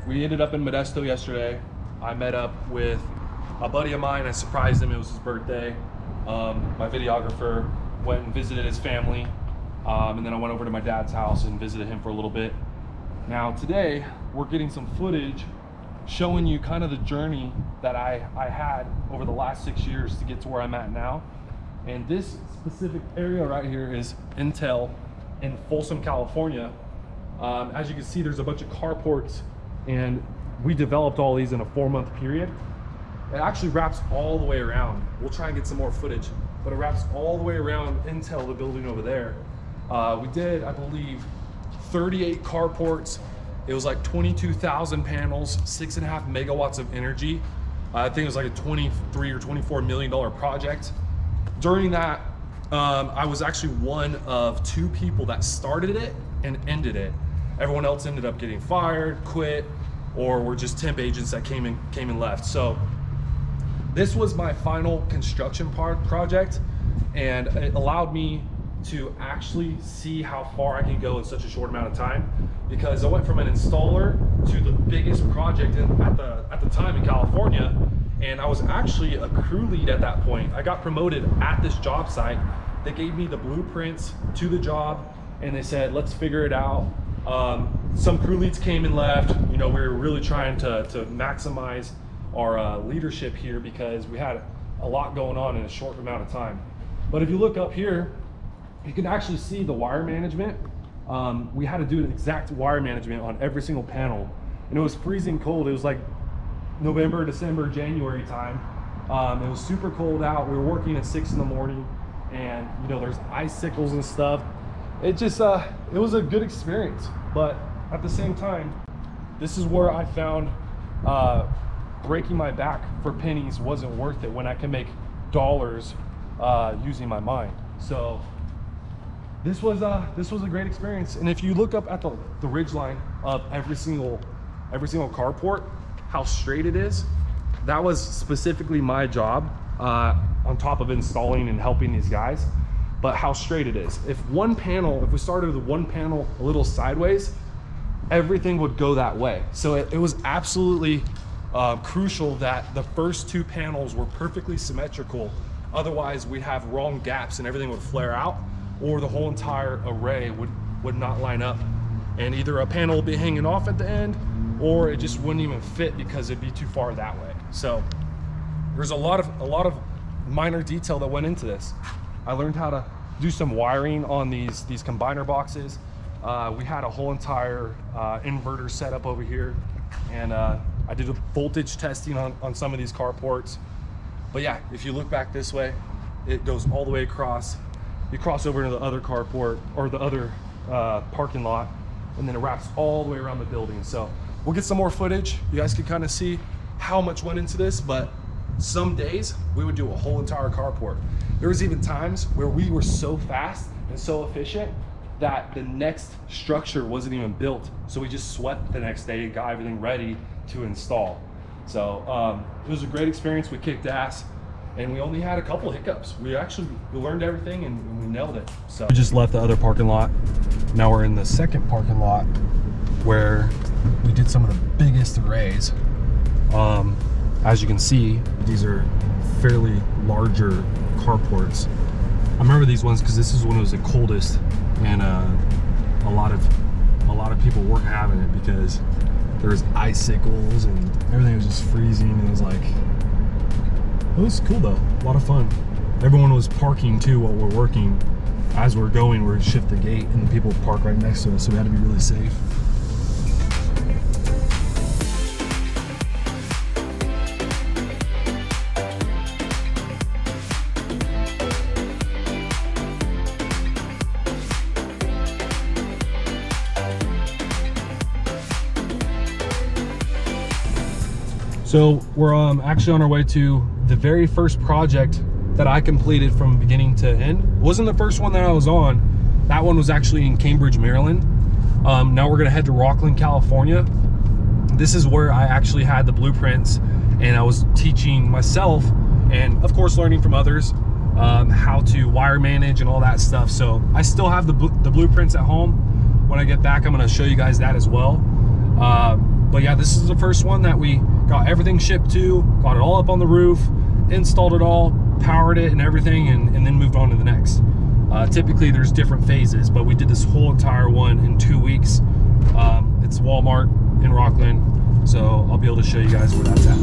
We ended up in Modesto yesterday. I met up with a buddy of mine. I surprised him. It was his birthday. My videographer went and visited his family. And then I went over to my dad's house and visited him for a little bit. Now today, we're getting some footage showing you kind of the journey that I had over the last 6 years to get to where I'm at now. And this specific area right here is Intel in Folsom, California. As you can see, there's a bunch of carports, and we developed all these in a 4-month period. It actually wraps all the way around. We'll try and get some more footage, but it wraps all the way around Intel, the building over there. We did, I believe, 38 carports. It was like 22,000 panels, 6.5 megawatts of energy. I think it was like a $23 or $24 million project. During that, I was actually one of 2 people that started it and ended it. Everyone else ended up getting fired, quit, or were just temp agents that came and left. So this was my final construction project, and it allowed me to actually see how far I can go in such a short amount of time, because I went from an installer to the biggest project at the time in California, and I was actually a crew lead at that point. I got promoted at this job site. They gave me the blueprints to the job, and they said, let's figure it out. Some crew leads came and left. You know, we were really trying to maximize our leadership here, because we had a lot going on in a short amount of time. But if you look up here, you can actually see the wire management. We had to do an exact wire management on every single panel, and it was freezing cold. It was like November, December, January time. It was super cold out. We were working at 6 in the morning, and you know, there's icicles and stuff. It just it was a good experience, but at the same time, this is where I found breaking my back for pennies wasn't worth it when I can make dollars using my mind. So this was a great experience. And if you look up at the ridge line of every single carport, how straight it is, that was specifically my job, on top of installing and helping these guys. But how straight it is. If we started with one panel a little sideways, everything would go that way. So it was absolutely crucial that the first 2 panels were perfectly symmetrical. Otherwise, we'd have wrong gaps and everything would flare out, or the whole entire array would not line up. And either a panel would be hanging off at the end, or it just wouldn't even fit because it'd be too far that way. So there's a lot of minor detail that went into this. I learned how to do some wiring on these combiner boxes. We had a whole entire inverter setup over here, and I did a voltage testing on some of these carports. But yeah, if you look back this way, it goes all the way across. You cross over to the other carport, or the other parking lot, and then it wraps all the way around the building. So we'll get some more footage. You guys can kind of see how much went into this, but some days we would do a whole entire carport. There was even times where we were so fast and so efficient that the next structure wasn't even built. So we just swept the next day and got everything ready to install. So it was a great experience. We kicked ass, and we only had a couple of hiccups. We learned everything, and we nailed it. So we just left the other parking lot. Now we're in the second parking lot where we did some of the biggest arrays. As you can see, these are fairly larger carports. I remember these ones because this is when it was the coldest, and a lot of people weren't having it because there was icicles and everything was just freezing. And it was cool though, a lot of fun. Everyone was parking too while we're working. As we're going, we're gonna shift the gate, and the people park right next to us, so we had to be really safe. So we're actually on our way to the very first project that I completed from beginning to end. It wasn't the first one that I was on. That one was actually in Cambridge, Maryland. Now we're gonna head to Rockland, California. This is where I actually had the blueprints, and I was teaching myself, and of course learning from others, how to wire manage and all that stuff. So I still have the blueprints at home. When I get back, I'm gonna show you guys that as well. But yeah, this is the first one that we got everything shipped to, got it all up on the roof, installed it all, powered it and everything, and then moved on to the next. Typically there's different phases, but we did this whole entire one in 2 weeks. It's Wal-Mart in Rockland, so I'll be able to show you guys where that's at.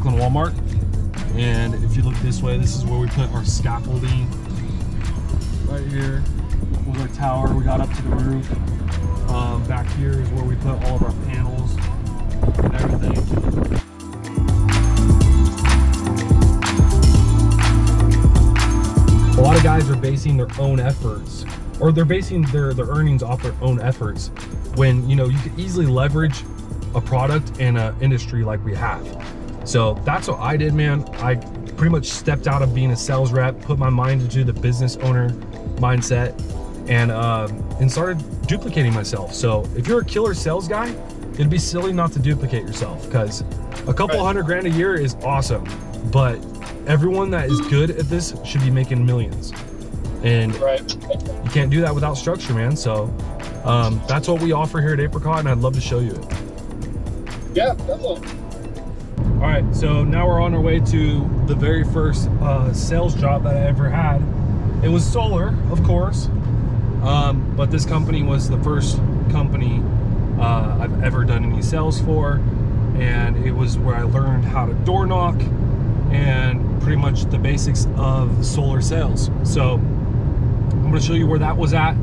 Wal-Mart, and if you look this way, this is where we put our scaffolding right here with our tower. We got up to the roof. Back here is where we put all of our panels and everything. A lot of guys are basing their own efforts, or they're basing their earnings off their own efforts, when you know you could easily leverage a product in an industry like we have. So that's what I did, man. I pretty much stepped out of being a sales rep, put my mind into the business owner mindset, and started duplicating myself. So if you're a killer sales guy, it'd be silly not to duplicate yourself, because a couple $100 grand a year is awesome, but everyone that is good at this should be making millions. And you can't do that without structure, man. So that's what we offer here at Apricot, and I'd love to show you it. Yeah, definitely. All right, so now we're on our way to the very first sales job that I ever had. It was solar, of course, but this company was the first company I've ever done any sales for, and it was where I learned how to door knock and pretty much the basics of solar sales. So I'm gonna show you where that was at.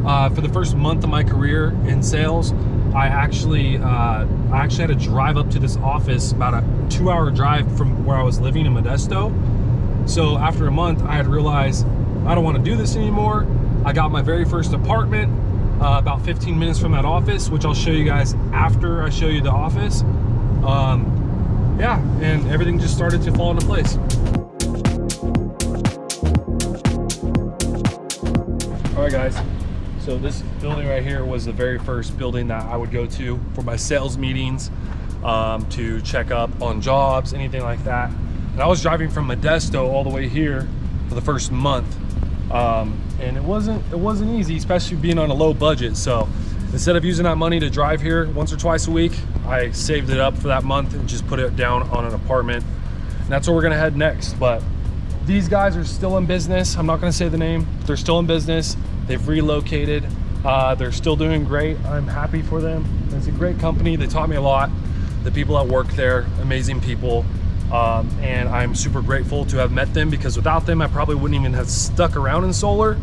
For the first month of my career in sales, I actually had to drive up to this office, about a 2-hour drive from where I was living in Modesto. So after a month, I had realized I don't want to do this anymore. I got my very first apartment about 15 minutes from that office, which I'll show you guys after I show you the office. Yeah, and everything just started to fall into place. All right, guys. So this building right here was the very first building that I would go to for my sales meetings, to check up on jobs, anything like that. And I was driving from Modesto all the way here for the first month, and it wasn't easy, especially being on a low budget. So instead of using that money to drive here once or twice a week, I saved it up for that month and just put it down on an apartment. And that's where we're gonna head next. But these guys are still in business. I'm not gonna say the name. They're still in business. They've relocated. They're still doing great. I'm happy for them. It's a great company. They taught me a lot. The people that work there, amazing people. And I'm super grateful to have met them, because without them, I probably wouldn't even have stuck around in solar,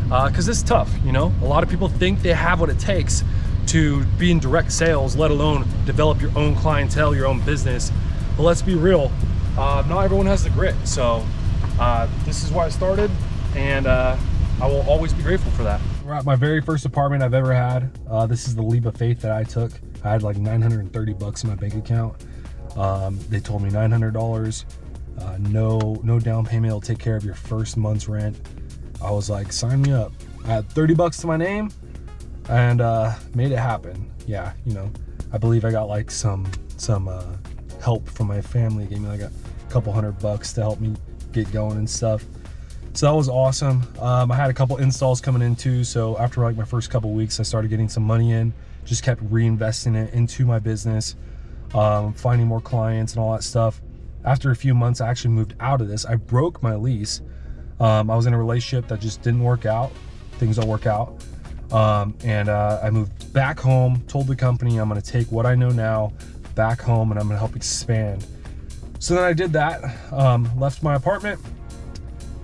because it's tough, you know? A lot of people think they have what it takes to be in direct sales, let alone develop your own clientele, your own business. But let's be real, not everyone has the grit. So this is why I started, and I will always be grateful for that. We're at my very first apartment I've ever had. This is the leap of faith that I took. I had like 930 bucks in my bank account. They told me $900, no down payment, will take care of your first month's rent. I was like, sign me up. I had 30 bucks to my name, and made it happen. Yeah, you know, I believe I got like some help from my family. Gave me like a couple $100 to help me get going and stuff. So that was awesome. I had a couple installs coming in too. So after like my first couple weeks, I started getting some money in, just kept reinvesting it into my business, finding more clients and all that stuff. After a few months, I actually moved out of this. I broke my lease. I was in a relationship that just didn't work out. Things don't work out. I moved back home, told the company I'm gonna take what I know now back home and I'm gonna help expand. So then I did that, left my apartment,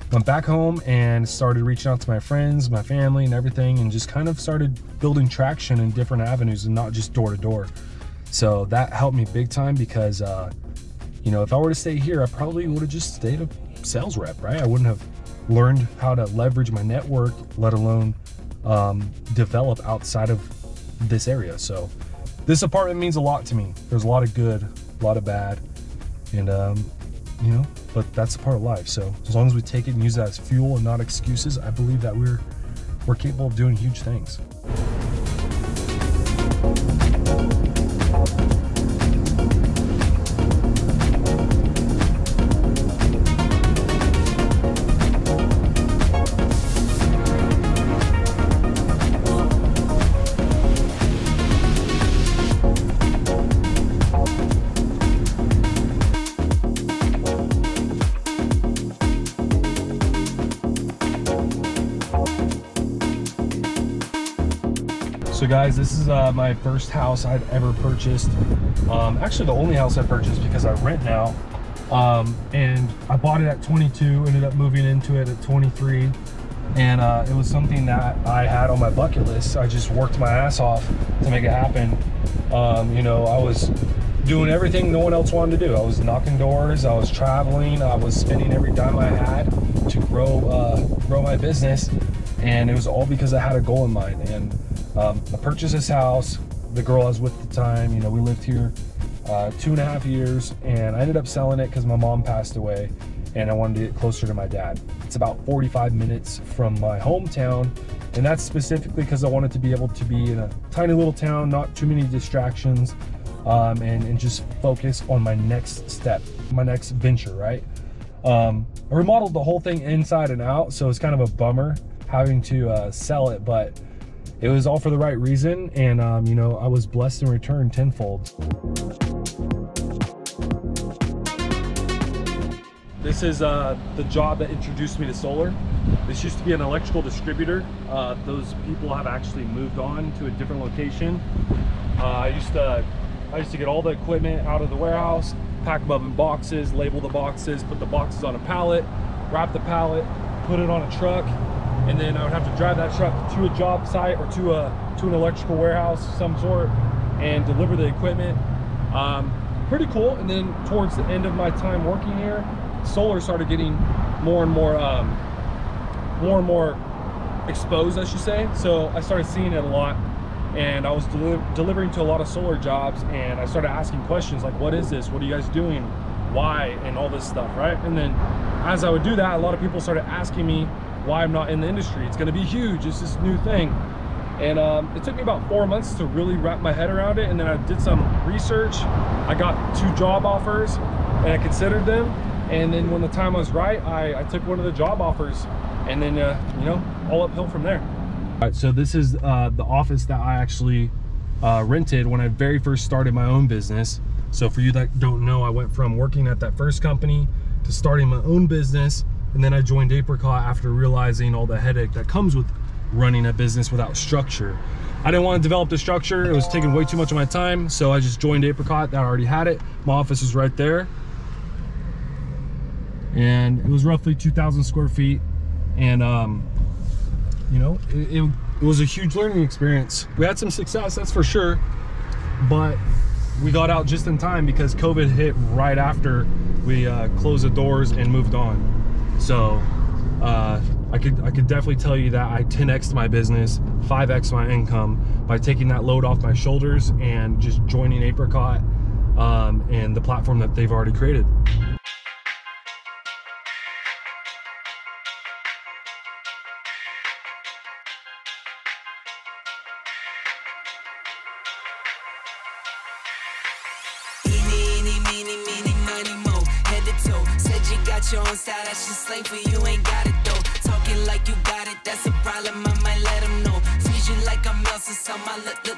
went back home and started reaching out to my friends, my family and everything, and just kind of started building traction in different avenues and not just door to door. So that helped me big time, because you know, if I were to stay here, I probably would have just stayed a sales rep, right? I wouldn't have learned how to leverage my network, let alone develop outside of this area. So this apartment means a lot to me. There's a lot of good, a lot of bad, and you know, but that's a part of life. So as long as we take it and use that as fuel and not excuses, I believe that we're capable of doing huge things. So guys, this is my first house I've ever purchased. Actually the only house I purchased because I rent now. And I bought it at 22, ended up moving into it at 23. And it was something that I had on my bucket list. I just worked my ass off to make it happen. You know, I was doing everything no one else wanted to do. I was knocking doors, I was traveling, I was spending every dime I had to grow my business. And it was all because I had a goal in mind. And I purchased this house. The girl I was with at the time, you know, we lived here 2.5 years, and I ended up selling it because my mom passed away and I wanted to get closer to my dad. It's about 45 minutes from my hometown, and that's specifically because I wanted to be able to be in a tiny little town, not too many distractions, and just focus on my next step, my next venture, right? I remodeled the whole thing inside and out, so it's kind of a bummer having to sell it, but it was all for the right reason, and you know, I was blessed in return tenfold. This is the job that introduced me to solar. This used to be an electrical distributor. Those people have actually moved on to a different location. I used to get all the equipment out of the warehouse, pack them up in boxes, label the boxes, put the boxes on a pallet, wrap the pallet, put it on a truck, and then I would have to drive that truck to a job site or to an electrical warehouse of some sort and deliver the equipment. Pretty cool. And then towards the end of my time working here, solar started getting more and more exposed, I should say. So I started seeing it a lot, and I was delivering to a lot of solar jobs, and I started asking questions like, what is this? What are you guys doing? Why? And all this stuff, right? And then as I would do that, a lot of people started asking me why I'm not in the industry. It's gonna be huge, it's this new thing. And it took me about 4 months to really wrap my head around it, and then I did some research. I got 2 job offers and I considered them, and then when the time was right, I took one of the job offers, and then you know, all uphill from there. All right, so this is the office that I actually rented when I very first started my own business. So for you that don't know, I went from working at that first company to starting my own business. And then I joined Apricot after realizing all the headache that comes with running a business without structure. I didn't want to develop the structure. It was taking way too much of my time. So I just joined Apricot. That already had it. My office was right there. And it was roughly 2,000 square feet. And, you know, it was a huge learning experience. We had some success, that's for sure. But we got out just in time because COVID hit right after we closed the doors and moved on. So I could definitely tell you that I 10x'd my business, 5x my income by taking that load off my shoulders and just joining Apricot and the platform that they've already created. Your own style, that's just slang for you, ain't got it though. Talking like you got it, that's a problem, I might let them know. Freeze you like I'm Elsa, so I let it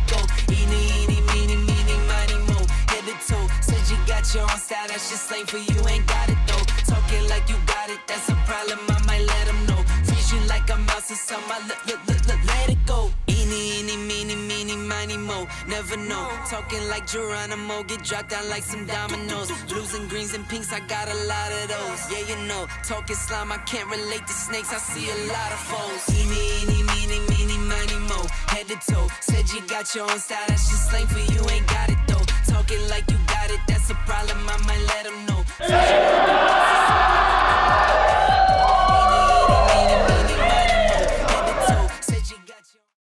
go. Eeny, meeny, miny, mo, head to toe. Said you got your own style, that's just slang for you, ain't got it though. Talking like you got it, that's a problem, I might let them know. Freeze you like I'm Elsa, so I let it go. Eeny, meeny, miny, mo, never know. Talking like Geronimo, get dropped down like some dominoes. Blues and greens and pinks, I got a lot of those. Yeah, you know, talking slime, I can't relate to snakes, I see a lot of foes. Eeny, meeny, miny, mo, head to toe. Said you got your own style, that's just slang for you, ain't got it though. Talking like you got it, that's a problem, I might let them know.